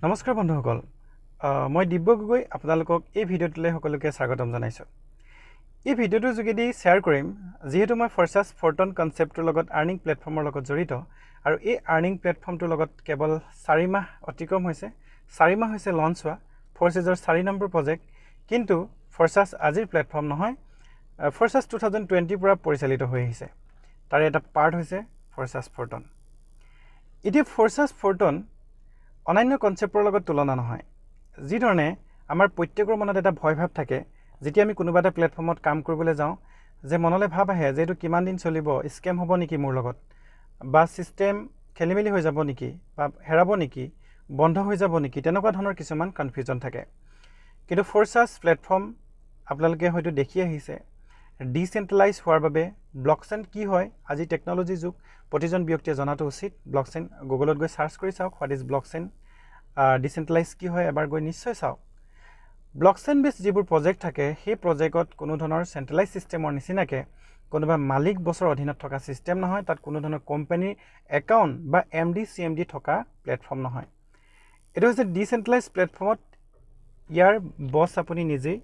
নমস্কাৰ বন্ধুসকল মই দিব্য গগৈ আপোনালোকক এই ভিডিঅ'টোলৈ সকলোকে স্বাগতম জনাইছোঁ। এই ভিডিঅ'টোৰ যোগেদি শ্বেয়াৰ কৰিম যিহেতু মই ফৰ্চাছ ফৰ্টন কনচেপ্টৰ লগত আৰ্নিং প্লেটফৰ্মৰ লগত জড়িত আৰু এই আৰ্নিং প্লেটফৰ্মটোৰ লগত কেৱল 4 মাহ অতিক্ৰম হৈছে। 4 মাহ হৈছে লঞ্চ হোৱা ফৰ্চেছৰ 4 নম্বৰ প্ৰজেক্ট, কিন্তু ফৰ্চাছ আজিৰ প্লেটফৰ্ম নহয়, ফৰ্চাছ 2020 পৰা পৰিচালিত হৈ আহিছে। তাৰে এটা পাৰ্ট হৈছে ফৰ্চাছ ফৰ্টন। এতিয়া ফৰ্চাছ ফৰ্টন অন্যান্য কনচেপ্টৰ লগত তুলনা নহয়। যি ধৰণে আমাৰ প্ৰত্যেকৰ মনত এটা ভয় ভাৱ থাকে যেতিয়া আমি কোনোবা এটা প্লেটফৰ্মত কাম কৰিবলৈ যাওঁ, যে মনলৈ ভাৱ আহে যে এইটো কিমান দিন চলিব, স্কেম হ'ব নেকি মোৰ লগত, বা ছিষ্টেম খেলিমেলি হৈ যাব নেকি, বা হেৰাব নেকি, বন্ধ হৈ যাব নেকি, তেনেকুৱা ধৰণৰ কিছুমান কনফিউজন থাকে। কিন্তু ফৰ্চাছ প্লেটফৰ্ম আপোনালোকে হয়তো দেখি আহিছে ডিচেণ্ট্ৰেলাইজ হোৱাৰ বাবে। ব্লকচেইন কি হয়, আজি টেকন'লজি যুগ, প্ৰতিজন ব্যক্তিয়ে জনাটো উচিত। ব্লকচেইন গুগলত গৈ চাৰ্চ কৰি চাওক, হোৱাট ইজ ব্লকচেইন, ডিচেণ্ট্ৰেলাইজ কি হয়, এবাৰ গৈ নিশ্চয় চাওক। ব্লকচেইন বেছ যিবোৰ প্ৰজেক্ট থাকে, সেই প্ৰজেক্টত কোনো ধৰণৰ চেণ্ট্ৰেলাইজ ছিষ্টেমৰ নিচিনাকৈ কোনোবা মালিক বছৰ অধীনত থকা ছিষ্টেম নহয়। তাত কোনো ধৰণৰ কোম্পানীৰ একাউণ্ট বা MD CMD থকা প্লেটফৰ্ম নহয়। এইটো হৈছে ডিচেণ্ট্ৰেলাইজ প্লেটফৰ্মত ইয়াৰ বছ আপুনি নিজেই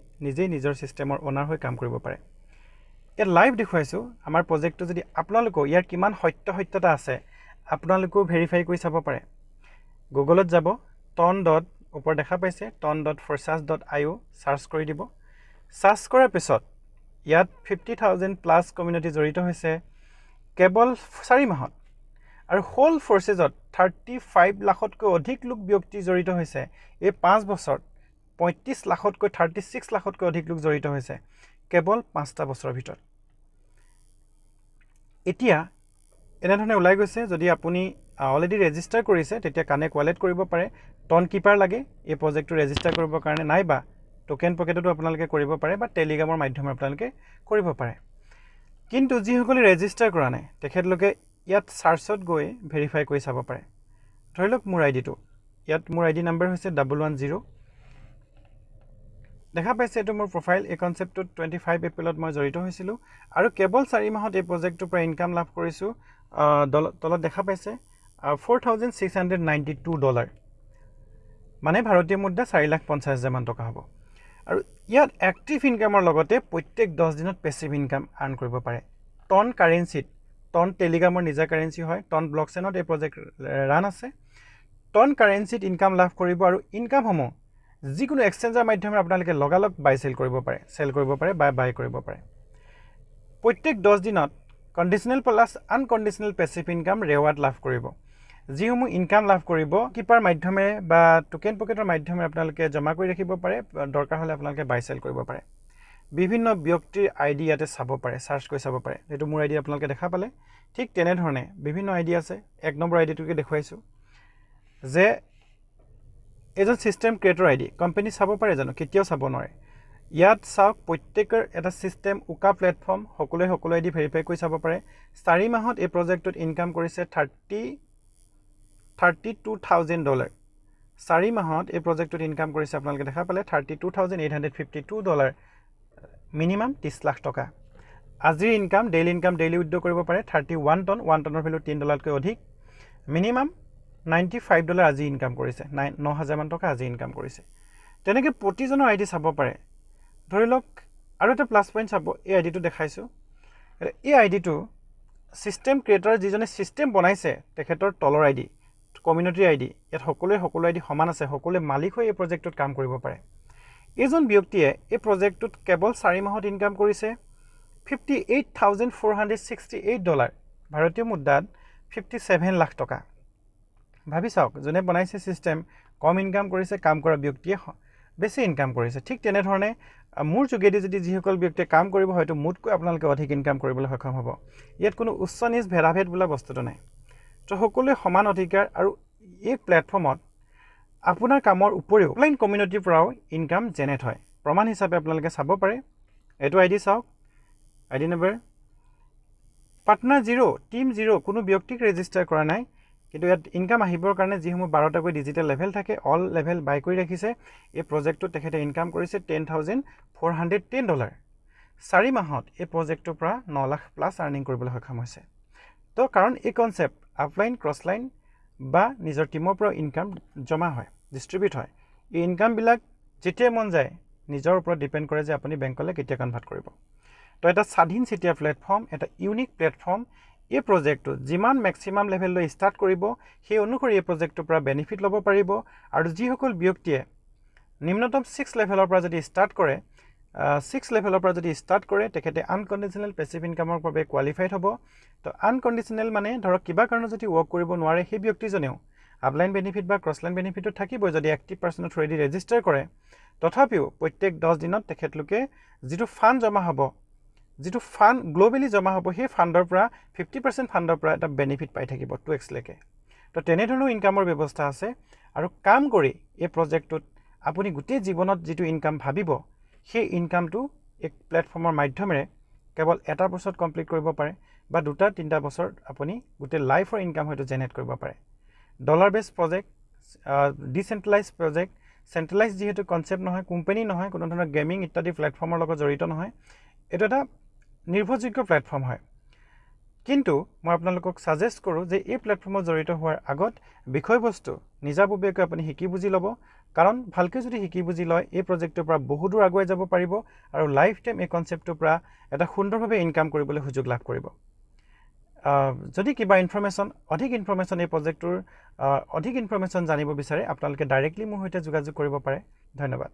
নিজৰ ছিষ্টেমৰ অ'নাৰ হৈ কাম কৰিব পাৰে। ইয়াত লাইভ দেখুৱাইছোঁ আমাৰ প্ৰজেক্টটো। যদি আপোনালোকেও ইয়াৰ কিমান সত্যতা আছে আপোনালোকেও ভেৰিফাই কৰি চাব পাৰে। গুগলত যাব, ওপৰত দেখা পাইছে ton.forsas.io চাৰ্চ কৰি দিব। চাৰ্চ কৰাৰ পিছত ইয়াত 50,000+ কমিউনিটি জড়িত হৈছে কেৱল 4 মাহত, আৰু হোল ফৰ্চেছত 35 লাখতকৈ অধিক লোক ব্যক্তি জড়িত হৈছে। এই 5 বছৰত 35 লাখতকৈ 36 লাখতকৈ অধিক লোক জড়িত হৈছে কেৱল 5টা বছৰৰ ভিতৰত। এতিয়া এনেধৰণে ওলাই গৈছে। যদি আপুনি অলৰেডি ৰেজিষ্টাৰ কৰিছে তেতিয়া কানেক্ট ৱালেট কৰিব পাৰে। টন কিপাৰ লাগে এই প্ৰজেক্টটো ৰেজিষ্টাৰ কৰিবৰ কাৰণে, নাইবা টোকেন পকেটতো আপোনালোকে কৰিব পাৰে, বা টেলিগ্ৰামৰ মাধ্যমে আপোনালোকে কৰিব পাৰে। কিন্তু যিসকলে ৰেজিষ্টাৰ কৰা নাই তেখেতলোকে ইয়াত চাৰ্চত গৈ ভেৰিফাই কৰি চাব পাৰে। ধৰি লওক মোৰ আইডিটো, ইয়াত মোৰ ID নাম্বাৰ হৈছে 110। দেখা পাইছে এইটো মোৰ প্ৰফাইল। এই কনচেপ্টটোত 25 এপ্ৰিলত মই জড়িত হৈছিলোঁ আৰু কেৱল 4 মাহত এই প্ৰজেক্টটোৰ পৰা ইনকাম লাভ কৰিছোঁ। তলত দেখা পাইছে $4,692, মানে ভাৰতীয় মুদ্ৰা 4,50,000 মান টকা হ'ব। আৰু ইয়াত এক্টিভ ইনকামৰ লগতে প্ৰত্যেক 10 দিনত পেছিভ ইনকাম আৰ্ণ কৰিব পাৰে। টন কাৰেঞ্চিত, টন টেলিগ্ৰামৰ নিজা কাৰেঞ্চি হয়, টন ব্লকচেইনত এই প্ৰজেক্ট ৰান আছে। টন কাৰেঞ্চিত ইনকাম লাভ কৰিব, আৰু ইনকামসমূহ যিকোনো এক্সচেঞ্জৰ মাধ্যমে আপোনালোকে লগালগ চেল কৰিব পাৰে বা বাই কৰিব পাৰে। প্ৰত্যেক 10 দিনত কণ্ডিশ্যনেল প্লাছ আনকণ্ডিশ্যনেল পেছিভ ইনকাম ৰেৱাৰ্ড লাভ কৰিব। যিসমূহ ইনকাম লাভ কৰিব কিপাৰ মাধ্যমেৰে বা টোকেন পকেটৰ মাধ্যমেৰে আপোনালোকে জমা কৰি ৰাখিব পাৰে, দৰকাৰ হ'লে আপোনালোকে চেল কৰিব পাৰে। বিভিন্ন ব্যক্তিৰ ID ইয়াতে চাব পাৰে, চাৰ্চ কৰি চাব পাৰে। এইটো মোৰ ID আপোনালোকে দেখা পালে। ঠিক তেনেধৰণে বিভিন্ন ID আছে। 1 নম্বৰ আইডিটোকে দেখুৱাইছোঁ যে এজন ছিষ্টেম ক্ৰিয়েটৰ ID। কোম্পানী চাব পাৰে জানো? কেতিয়াও চাব নোৱাৰে। ইয়াত চাওক, প্ৰত্যেকৰ এটা ছিষ্টেম উকা প্লেটফৰ্ম, সকলোৱে ID ভেৰিফাই কৰি চাব পাৰে। 4 মাহত এই প্ৰজেক্টটোত ইনকাম কৰিছে $32,000। 4 মাহত এই প্ৰজেক্টটোত ইনকাম কৰিছে আপোনালোকে দেখা পালে $32,852, মিনিমাম 30 লাখ টকা। আজিৰ ইনকাম, ডেইলি উইথড্ৰ কৰিব পাৰে 31 টন। 1 টনৰ ভেলু $3তকৈ অধিক। মিনিমাম $95 আজি ইনকাম কৰিছে, 9,000 মান টকা আজি ইনকাম কৰিছে। তেনেকৈ প্ৰতিজনৰ ID চাব পাৰে। ধৰি লওক আৰু এটা প্লাছ পইণ্ট চাব, এই আইডিটো দেখাইছোঁ। এই আইডিটো ছিষ্টেম ক্ৰিয়েটৰ, যিজনে ছিষ্টেম বনাইছে তেখেতৰ তলৰ ID, কমিউনিটিৰ ID। ইয়াত সকলো ID সমান আছে, সকলোৱে মালিক হৈ এই প্ৰজেক্টটোত কাম কৰিব পাৰে। এইজন ব্যক্তিয়ে এই প্ৰজেক্টটোত কেৱল 4 মাহত ইনকাম কৰিছে $58,468, ভাৰতীয় মুদ্ৰাত 57 লাখ টকা। ভাবি চাওক, যোনে বনাইছে ছিষ্টেম কম ইনকাম কৰিছে, কাম কৰা ব্যক্তিয়ে বেছি ইনকাম কৰিছে। ঠিক তেনেধৰণে মোৰ যোগেদি যদি যিসকল ব্যক্তিয়ে কাম কৰিব, হয়তো মোতকৈ আপোনালোকে অধিক ইনকাম কৰিবলৈ সক্ষম হ'ব। ইয়াত কোনো উচ্চ নিচ ভেদাভেদ বোলা বস্তুটো নাই। তো সকলোৱে সমান অধিকাৰ। আৰু এই প্লেটফৰ্মত আপোনাৰ কামৰ উপৰিও অনলাইন কমিউনিটিৰ পৰাও ইনকাম জেনেৰেট হয়। প্ৰমাণ হিচাপে আপোনালোকে চাব পাৰে। এইটো ID চাওক, ID নম্বৰ পাৰ্টনাৰ 0, টিম 0, কোনো ব্যক্তিক ৰেজিষ্টাৰ কৰা নাই। কিন্তু ইয়াত ইনকাম আহিবৰ কাৰণে যিসমূহ 12টাকৈ ডিজিটেল লেভেল থাকে, অল লেভেল বাই কৰি ৰাখিছে। এই প্ৰজেক্টটোত তেখেতে ইনকাম কৰিছে $10,410। 4 মাহত এই প্ৰজেক্টটোৰ পৰা 9 লাখ+ আৰ্নিং কৰিবলৈ সক্ষম হৈছে। তো কাৰণ এই কনচেপ্ট আপলাইন, ক্ৰছলাইন বা নিজৰ টিমৰ পৰা ইনকাম জমা হয়। ডিষ্ট্ৰিবিউট হয় এই ইনকামবিলাক যেতিয়াই মন যায় নিজৰ ওপৰত ডিপেণ্ড কৰে যে আপুনি বেংকলৈ কেতিয়া কনভাৰ্ট কৰিব তো এটা স্বাধীন চিটিয়া প্লেটফৰ্ম এটা ইউনিক প্লেটফৰ্ম এই প্ৰজেক্টটো যিমান মেক্সিমাম লেভেললৈ ষ্টাৰ্ট কৰিব সেই অনুসৰি এই প্ৰজেক্টটোৰ পৰা বেনিফিট ল'ব পাৰিব আৰু যিসকল ব্যক্তিয়ে নিম্নতম 6 লেভেলৰ পৰা যদি ষ্টাৰ্ট কৰে 6 লেভেলৰ পৰা যদি ষ্টাৰ্ট কৰে তেখেতে আনকণ্ডিশ্যনেল পেছিভ ইনকামৰ বাবে কোৱালিফাইড হ'ব তো আনকণ্ডিশ্যনেল মানে ধৰক কিবা কাৰণত যদি ৱৰ্ক কৰিব নোৱাৰে সেই ব্যক্তিজনেও আপলাইন বেনিফিট বা ক্ৰছলাইন বেনিফিটটো থাকিবই যদি এক্টিভ পাৰ্চনত থ্ৰুৱেদি ৰেজিষ্টাৰ কৰে তথাপিও প্ৰত্যেক 10 দিনত তেখেতলোকে যিটো ফাণ্ড জমা হ'ব যিটো ফাণ্ড গ্লোবেলি জমা হ'ব সেই ফাণ্ডৰ পৰা 50% ফাণ্ডৰ পৰা এটা বেনিফিট পাই থাকিব 2x লৈকে তো তেনেধৰণৰ ইনকামৰ ব্যৱস্থা আছে আৰু কাম কৰি এই প্ৰজেক্টটোত আপুনি গোটেই জীৱনত যিটো ইনকাম ভাবিব সেই ইনকামটো এক প্লেটফৰ্মৰ মাধ্যমেৰে কেৱল এটা বছৰত কমপ্লিট কৰিব পাৰে বা দুটা তিনিটা বছৰত আপুনি গোটেই লাইফৰ ইনকাম হয়তো জেনেৰেট কৰিব পাৰে ডলাৰ বেছ প্ৰজেক্ট ডিচেণ্ট্ৰেলাইজ প্ৰজেক্ট চেণ্ট্ৰেলাইজ যিহেতু কনচেপ্ট নহয় কোম্পানী নহয় কোনো ধৰণৰ গেমিং ইত্যাদি প্লেটফৰ্মৰ লগত জড়িত নহয় এইটো এটা নিৰ্ভৰযোগ্য প্লেটফৰ্ম হয় কিন্তু মই আপোনালোকক সাজেষ্ট কৰোঁ যে এই প্লেটফৰ্মত জড়িত হোৱাৰ আগত বিষয়বস্তু নিজাববীয়াকৈ আপুনি শিকি বুজি ল'ব কাৰণ ভালকৈ যদি শিকি বুজি লয় এই প্ৰজেক্টটোৰ পৰা বহু দূৰ আগুৱাই যাব পাৰিব আৰু লাইফ টাইম এই কনচেপ্টটোৰ পৰা এটা সুন্দৰভাৱে ইনকাম কৰিবলৈ সুযোগ লাভ কৰিব যদি কিবা ইনফৰমেশ্যন অধিক ইনফৰমেশ্যন এই প্ৰজেক্টটোৰ অধিক ইনফৰমেশ্যন জানিব বিচাৰে আপোনালোকে ডাইৰেক্টলি মোৰ সৈতে যোগাযোগ কৰিব পাৰে ধন্যবাদ